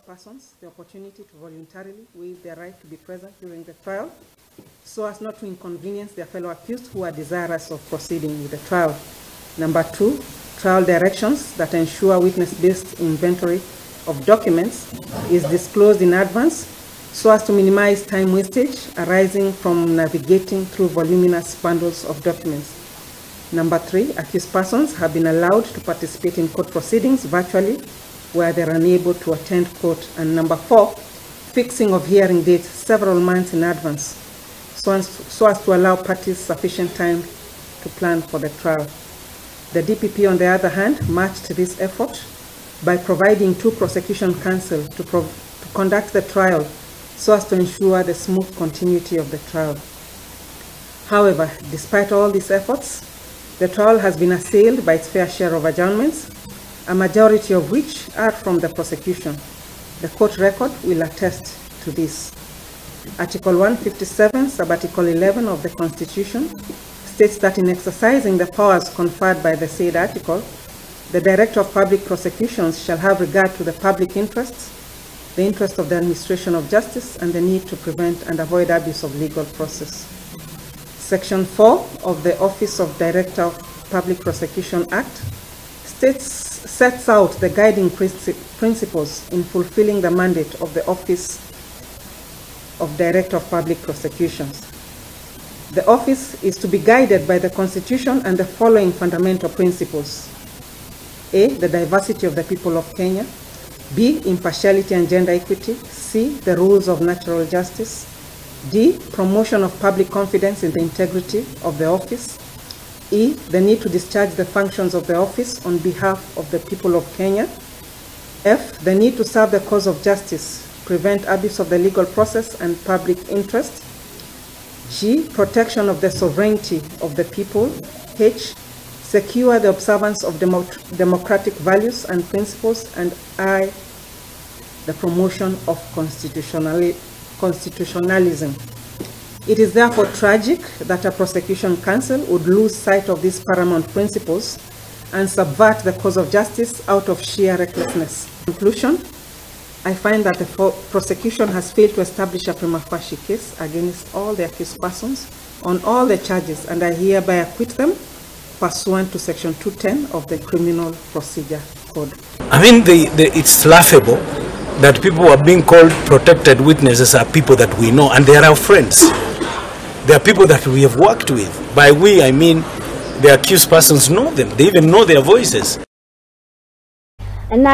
persons the opportunity to voluntarily waive their right to be present during the trial, so as not to inconvenience their fellow accused who are desirous of proceeding with the trial. Number 2, trial directions that ensure witness-based inventory of documents is disclosed in advance so as to minimize time wastage arising from navigating through voluminous bundles of documents. Number 3, accused persons have been allowed to participate in court proceedings virtually where they are unable to attend court. And number 4, fixing of hearing dates several months in advance so as to allow parties sufficient time to plan for the trial. The DPP, on the other hand, matched this effort by providing 2 prosecution counsel to conduct the trial so as to ensure the smooth continuity of the trial. However, despite all these efforts, the trial has been assailed by its fair share of adjournments, a majority of which are from the prosecution. The court record will attest to this. Article 157, Sub-Article 11 of the Constitution states that in exercising the powers conferred by the said article, the Director of Public Prosecutions shall have regard to the public interests, the interest of the administration of justice, and the need to prevent and avoid abuse of legal process. Section 4 of the Office of Director of Public Prosecution Act sets out the guiding principles in fulfilling the mandate of the Office of Director of Public Prosecutions. The office is to be guided by the Constitution and the following fundamental principles. A, the diversity of the people of Kenya. B, impartiality and gender equity. C, the rules of natural justice. D, promotion of public confidence in the integrity of the office. E, the need to discharge the functions of the office on behalf of the people of Kenya. F, the need to serve the cause of justice, prevent abuse of the legal process and public interest. G, protection of the sovereignty of the people. H, secure the observance of democratic values and principles. And I, the promotion of constitutionalism. It is therefore tragic that a prosecution counsel would lose sight of these paramount principles and subvert the cause of justice out of sheer recklessness. In conclusion, I find that the prosecution has failed to establish a prima facie case against all the accused persons on all the charges, and I hereby acquit them pursuant to Section 210 of the Criminal Procedure Code. I mean, it's laughable that people who are being called protected witnesses are people that we know, and they are our friends. They are people that we have worked with. By we, I mean the accused persons know them. They even know their voices. And